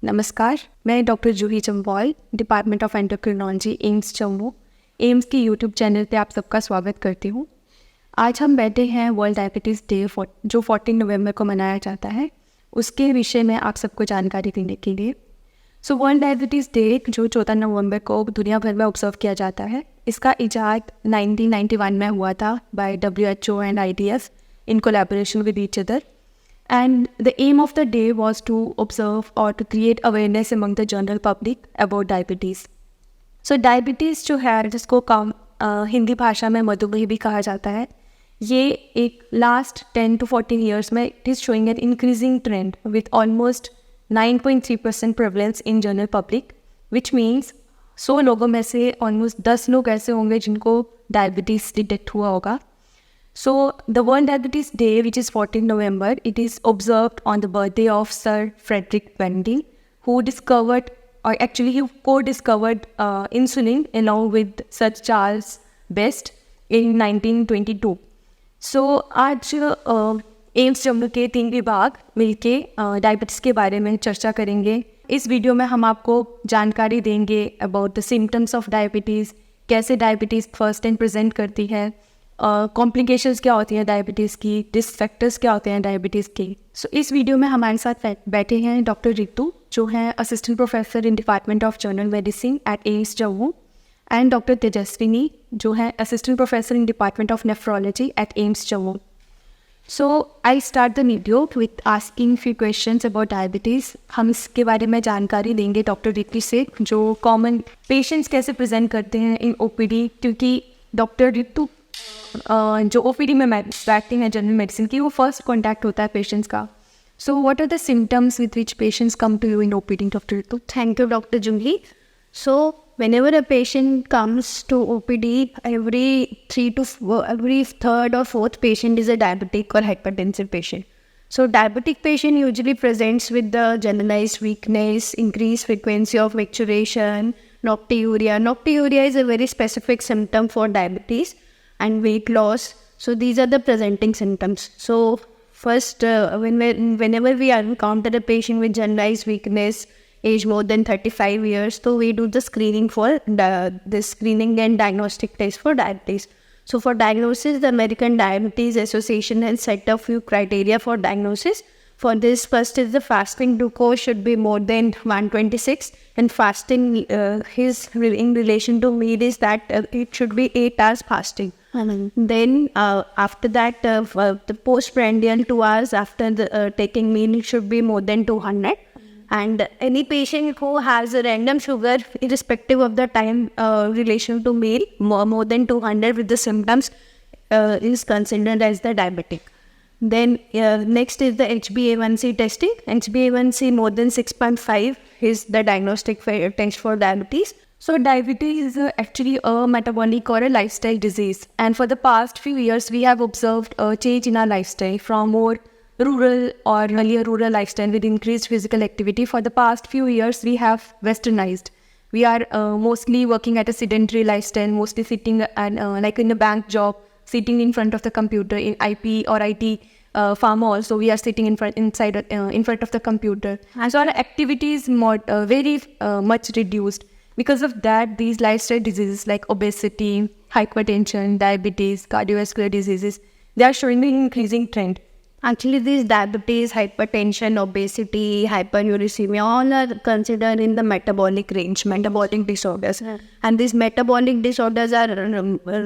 नमस्कार, मैं doctor Juhi Chamball, department of endocrinology, AIIMS Jammu. AIIMS के यूट्यूब चैनल पे आप सबका स्वागत करती हूँ। आज हम बैठे हैं वर्ल्ड डायबिटीज़ डे जो 14 नवंबर को मनाया जाता है, उसके विषय में आप सबको जानकारी देने के लिए। वर्ल्ड डायबिटीज़ डे जो 14 नवंबर को दुनिया भर में ऑब्जर्व किया जाता है, इसका इजाद 1991 में हुआ था by WHO and IDF in collaboration with each other. And the aim of the day was to observe or to create awareness among the general public about diabetes. So diabetes जो है, जिसको हिंदी भाषा में मधुमेह भी कहा जाता है, ये एक लास्ट 10 to 14 years में it is showing an increasing trend with almost 9.3% prevalence in general public, which means 100 लोगों में से almost 10 लोग ऐसे होंगे जिनको डायबिटीज़ डिटेक्ट हुआ होगा. So the World Diabetes Day, which is 14 November, it is observed on the birthday of Sir Frederick Banting, who discovered, or actually he co-discovered insulin along with Sir Charles Best in 1922. So आज AIIMS Jammu के 3 विभाग मिलके diabetes के बारे में चर्चा करेंगे. इस वीडियो में हम आपको जानकारी देंगे about the symptoms of diabetes, कैसे डायबिटीज़ फर्स्ट एंड प्रेजेंट करती है, कॉम्प्लिकेशंस क्या होती हैं डायबिटीज़ की, रिस्क फैक्टर्स क्या होते हैं डायबिटीज़ के. इस वीडियो में हमारे साथ बैठे हैं डॉक्टर रितु, जो हैं assistant professor in department of general medicine at AIIMS Jammu, and doctor Tejaswini, जो हैं assistant professor in department of nephrology at AIIMS Jammu. I start the video with asking few questions about diabetes. हम इसके बारे में जानकारी देंगे डॉक्टर रितु से, जो कॉमन पेशेंट्स कैसे प्रेजेंट करते हैं इन OPD, क्योंकि डॉक्टर रितु जो OPD में बैठती हैं जनरल मेडिसिन की, वो फर्स्ट कॉन्टैक्ट होता है पेशेंट्स का. So what are the symptoms with which patients come to you in OPD, doctor Ritu? Thank you, Dr. Jungli. So, whenever a patient comes to OPD, every third or fourth patient is a diabetic or hypertensive patient. So, diabetic patient usually presents with the generalized weakness, increased frequency of micturition, nocturia. Nocturia is a very specific symptom for diabetes, and weight loss. So, these are the presenting symptoms. So, first, whenever we encounter a patient with generalized weakness, age more than 35 years, so we do the screening for the screening and diagnostic test for diabetes. So for diagnosis, the American Diabetes Association has set a few criteria for diagnosis. For this, first is the fasting glucose should be more than 126, and fasting in relation to meal is that it should be 8 hours fasting. Then after that, the postprandial 2 hours after taking meal, it should be more than 200. And any patient who has a random sugar, irrespective of the time relation to meal, more than 200 with the symptoms, is considered as the diabetic. Then next is the HbA1c testing. HbA1c more than 6.5 is the diagnostic test for diabetes. So diabetes is actually a metabolic or a lifestyle disease, and for the past few years we have observed a change in our lifestyle from more rural or earlier rural lifestyle with increased physical activity. For the past few years we have westernized. We are mostly working at a sedentary lifestyle, mostly sitting and like in a bank job, sitting in front of the computer. In IP or IT pharma also, we are sitting in front of the computer, and so our activity is very much reduced. Because of that, these lifestyle diseases like obesity, hypertension, diabetes, cardiovascular diseases, they are showing an increasing trend. Actually, these diabetes, hypertension, obesity, hyperuricemia, all are considered in the metabolic range, metabolic disorders. And these metabolic disorders are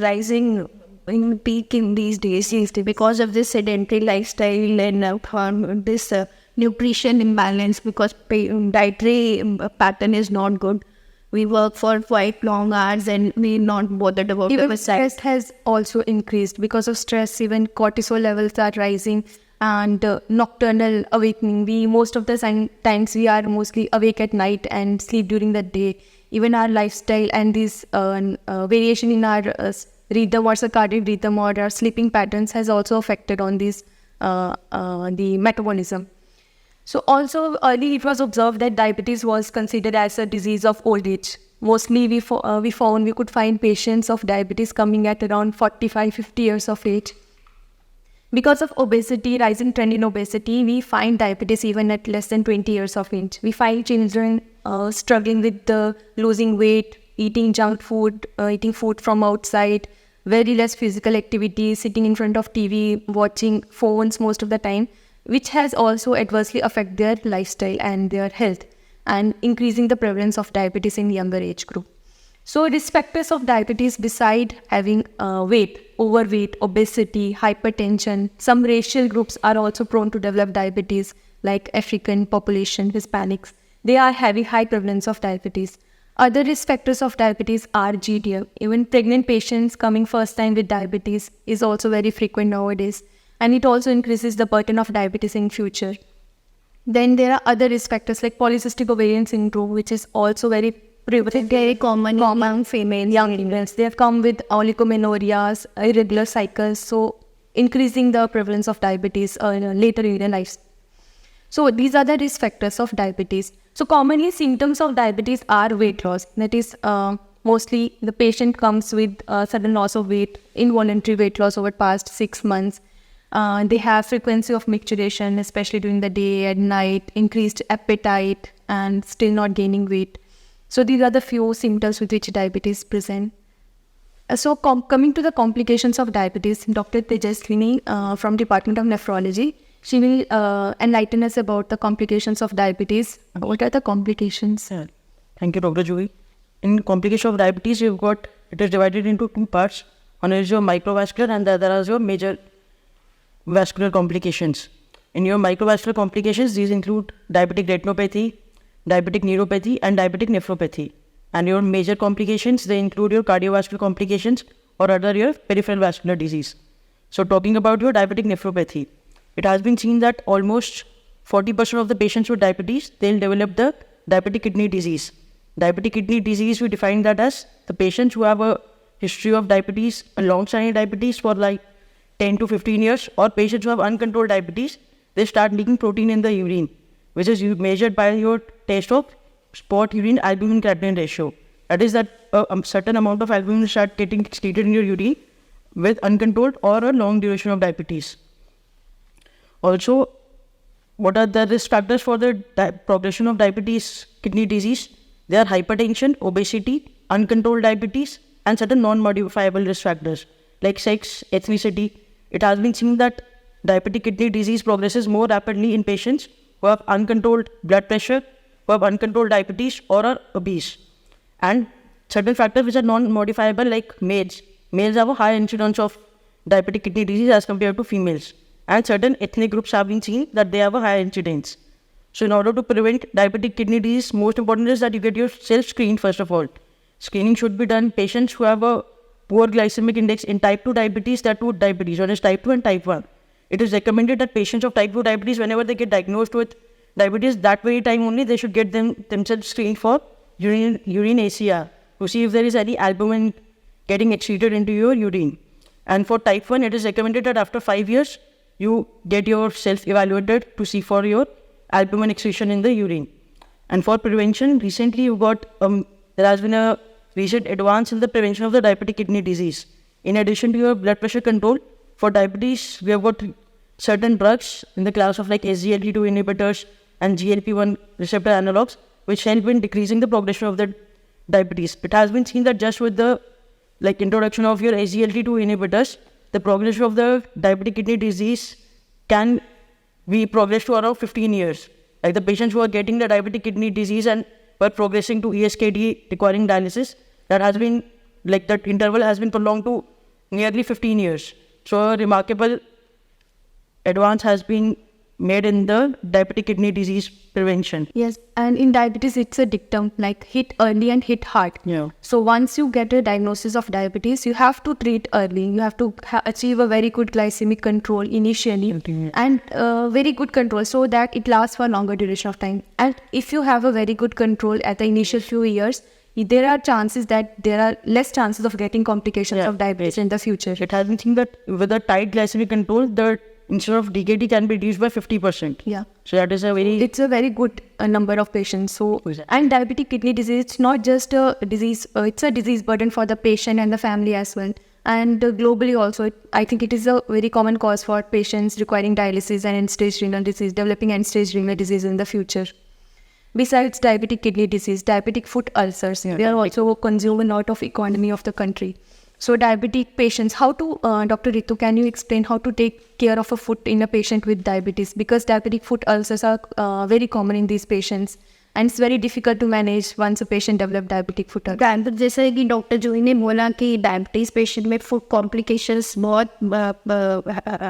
rising in peak in these days because of this sedentary lifestyle and this nutrition imbalance, because dietary pattern is not good. We work for quite long hours and we're not bothered about even exercise. Stress has also increased. Because of stress, even cortisol levels are rising, and nocturnal awakening. Most of the times we are mostly awake at night and sleep during the day. Even our lifestyle and this variation in our rhythm or circadian rhythm or our sleeping patterns has also affected on this the metabolism. So also early it was observed that diabetes was considered as a disease of old age. Mostly we found we could find patients of diabetes coming at around 45-50 years of age. Because of obesity, rising trend in obesity, we find diabetes even at less than 20 years of age. We find children struggling with losing weight, eating junk food, eating food from outside, very less physical activity, sitting in front of TV, watching phones most of the time, which has also adversely affected their lifestyle and their health, and increasing the prevalence of diabetes in younger age group. So risk factors of diabetes, beside having overweight, obesity, hypertension, some racial groups are also prone to develop diabetes, like African population, Hispanics. They are having high prevalence of diabetes. Other risk factors of diabetes are GDM. Even pregnant patients coming first time with diabetes is also very frequent nowadays, and it also increases the burden of diabetes in future. Then there are other risk factors like polycystic ovarian syndrome, which is also very prevalent, Very common among young females. They have come with oligomenorias, irregular cycles, so increasing the prevalence of diabetes later in their lives. So these are the risk factors of diabetes. So commonly symptoms of diabetes are weight loss. That is, mostly the patient comes with sudden loss of weight, involuntary weight loss over past 6 months. They have frequency of micturition, especially during the day and night, increased appetite, and still not gaining weight. So these are the few symptoms with which diabetes present. So coming to the complications of diabetes, Dr. Tejaswini from Department of Nephrology, she will enlighten us about the complications of diabetes. What are the complications? Yeah. Thank you, Dr. Juhi. In complication of diabetes, it is divided into two parts. One is your microvascular and the other is your major vascular complications. In your microvascular complications, these include diabetic retinopathy, diabetic neuropathy, and diabetic nephropathy. And your major complications, they include your cardiovascular complications or other your peripheral vascular disease. So talking about your diabetic nephropathy, it has been seen that almost 40% of the patients with diabetes, they'll develop the diabetic kidney disease. Diabetic kidney disease, we define that as the patients who have a history of diabetes, a long-standing diabetes for like 10 to 15 years, or patients who have uncontrolled diabetes, they start leaking protein in the urine, which is measured by your test of spot urine albumin creatinine ratio. That is that a certain amount of albumin start getting excreted in your urine with uncontrolled or a long duration of diabetes. Also, what are the risk factors for the progression of diabetes kidney disease? They are hypertension, obesity, uncontrolled diabetes, and certain non-modifiable risk factors like sex, ethnicity. It has been seen that diabetic kidney disease progresses more rapidly in patients who have uncontrolled blood pressure, who have uncontrolled diabetes, or are obese. And certain factors which are non-modifiable like males. Males have a high incidence of diabetic kidney disease as compared to females. And certain ethnic groups have been seen that they have a high incidence. So in order to prevent diabetic kidney disease, most important is that you get yourself screened first of all. Screening should be done. Patients who have a poor glycemic index in type 2 diabetes, there are two diabetes, one is type 2 and type 1. It is recommended that patients of type 2 diabetes, whenever they get diagnosed with diabetes, that very time only they should get themselves screened for urine ACR to see if there is any albumin getting excreted into your urine. And for type 1, it is recommended that after 5 years, you get yourself evaluated to see for your albumin excretion in the urine. And for prevention, recently there has been a recent advance in the prevention of the diabetic kidney disease. In addition to your blood pressure control, for diabetes, we have got certain drugs in the class of like SGLT2 inhibitors and GLP-1 receptor analogs, which help in decreasing the progression of the diabetes. It has been seen that just with the introduction of your SGLT2 inhibitors, the progression of the diabetic kidney disease can be progressed to around 15 years. Like the patients who are getting the diabetic kidney disease and were progressing to ESKD requiring dialysis, that has been that interval has been prolonged to nearly 15 years. So a remarkable advance has been made in the diabetic kidney disease prevention. Yes, and in diabetes, it's a dictum like hit early and hit hard. Yeah. So once you get a diagnosis of diabetes, you have to treat early. You have to achieve a very good glycemic control initially and very good control so that it lasts for a longer duration of time. And if you have a very good control at the initial few years, there are chances that there are less chances of getting complications of diabetes in the future. It has been seen that with a tight glycemic control, the instead of DKD can be reduced by 50%. Yeah. So that is it's a very good number of patients. So, and diabetic kidney disease, it's not just a disease, it's a disease burden for the patient and the family as well. And globally also, I think it is a very common cause for patients requiring dialysis and end-stage renal disease, developing end-stage renal disease in the future. Besides diabetic kidney disease, diabetic foot ulcers, they are also consume a lot of economy of the country. So diabetic patients, how to, Dr. Ritu, can you explain how to take care of a foot in a patient with diabetes? Because diabetic foot ulcers are very common in these patients. And it's very difficult to manage once a patient develop diabetic foot ulcer. जैसे कि doctor जूही ने बोला कि diabetes patient में food complications बहुत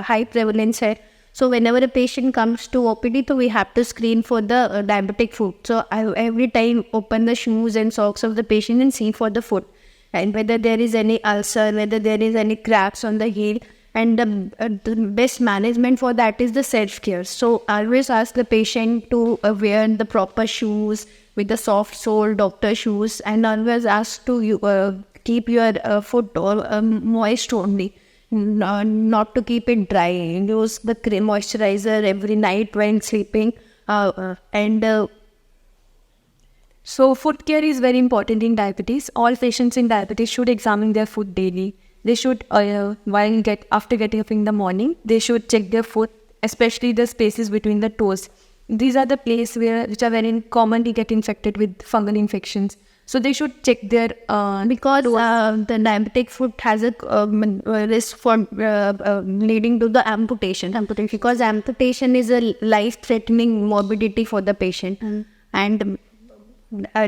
high prevalence है. So whenever a patient comes to OPD, so we have to screen for the diabetic foot. So I every time open the shoes and socks of the patient and see for the foot, and whether there is any ulcer, whether there is any cracks on the heel. And the best management for that is the self-care. So always ask the patient to wear the proper shoes with the soft sole doctor shoes, and always ask to keep your foot moist only, not to keep it dry. Use the cream moisturizer every night when sleeping, So foot care is very important in diabetes. All patients in diabetes should examine their foot daily. They should, after getting up in the morning, they should check their foot, especially the spaces between the toes. These are the places which are very commonly get infected with fungal infections. So they should check their because the diabetic foot has a risk for leading to the amputation. Because amputation is a life-threatening morbidity for the patient. And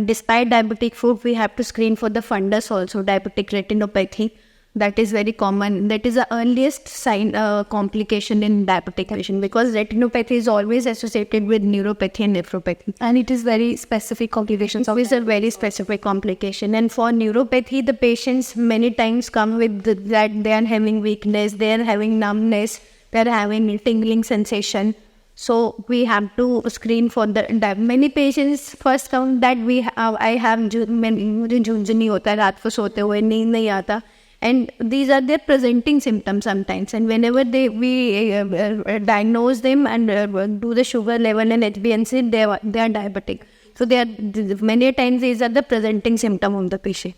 despite diabetic foot, we have to screen for the fundus also, diabetic retinopathy. That is very common. That is the earliest sign complication in diabetic patient, because retinopathy is always associated with neuropathy and nephropathy. and it is very specific complications of It's a very specific complication. And for neuropathy, the patients many times come with that they are having weakness, they are having numbness, they are having tingling sensation. So we have to screen for the many patients first come that I have मुझे झुंझुनी नहीं होता, रात को सोते हुए नींद नहीं आता. And these are their presenting symptoms sometimes. And whenever we diagnose them and do the sugar level and HbA1c, they are diabetic. So they are many times these are the presenting symptom of the patient.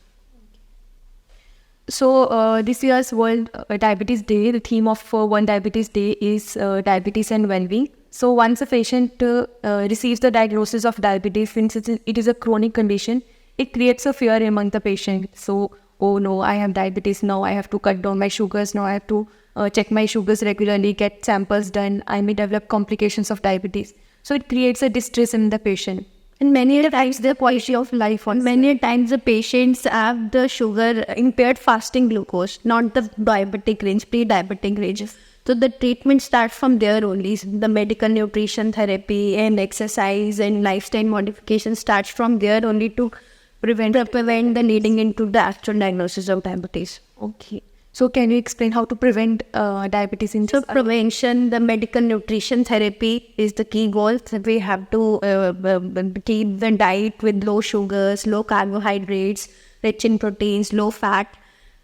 So this year's World Diabetes Day, the theme of One Diabetes Day is diabetes and well-being. So once a patient receives the diagnosis of diabetes, since it is a chronic condition, it creates a fear among the patient. So, oh no, I have diabetes, now I have to cut down my sugars, now I have to check my sugars regularly, get samples done, I may develop complications of diabetes. So it creates a distress in the patient. And many times the quality of life, or many times the patients have the sugar impaired fasting glucose, not the diabetic range, pre-diabetic range. So the treatment starts from there only. The medical nutrition therapy and exercise and lifestyle modification starts from there only to prevent the leading into the actual diagnosis of diabetes. Okay. So can you explain how to prevent diabetes in So prevention, the medical nutrition therapy is the key goal. So we have to keep the diet with low sugars, low carbohydrates, rich in proteins, low fat,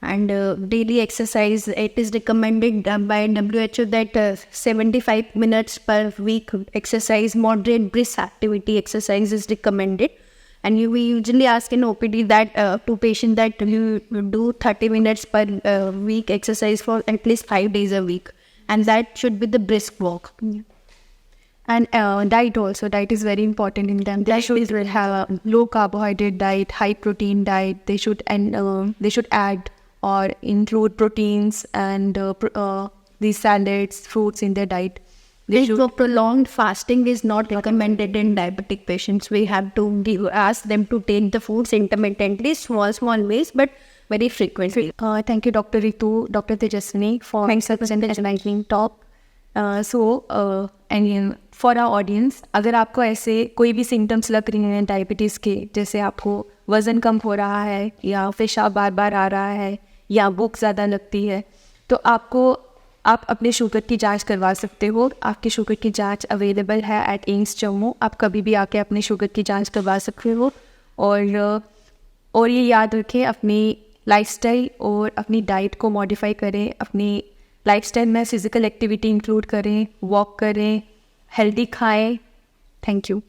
and daily exercise. It is recommended by WHO that 75 minutes per week exercise, moderate brisk activity exercise is recommended. And we usually ask in OPD that to patient that you do 30 minutes per week exercise for at least 5 days a week, and that should be the brisk walk. Yeah. And diet also. Diet is very important in them. They should have a low carbohydrate diet, high protein diet. They should add or include proteins and these salads, fruits in their diet. Prolonged fasting is not recommended in diabetic patients. We have to ask them to take the foods intermittently, small ways, but very frequently. Thank you, Dr. Ritu, Dr. Tejaswini, for such an enlightening talk. And for our audience, अगर आपको ऐसे कोई भी symptoms लग रही हैं diabetes के, जैसे आपको वज़न कम हो रहा है या पेशाब बार बार आ रहा है या भूख ज़्यादा लगती है, तो आप अपने शुगर की जांच करवा सकते हो. आपकी शुगर की जांच अवेलेबल है एट एम्स जम्मू. आप कभी भी आके अपने शुगर की जांच करवा सकते हो. और ये याद रखें, अपनी लाइफस्टाइल और अपनी डाइट को मॉडिफाई करें. अपनी लाइफस्टाइल में फिज़िकल एक्टिविटी इंक्लूड करें, वॉक करें, हेल्दी खाएं. Thank you.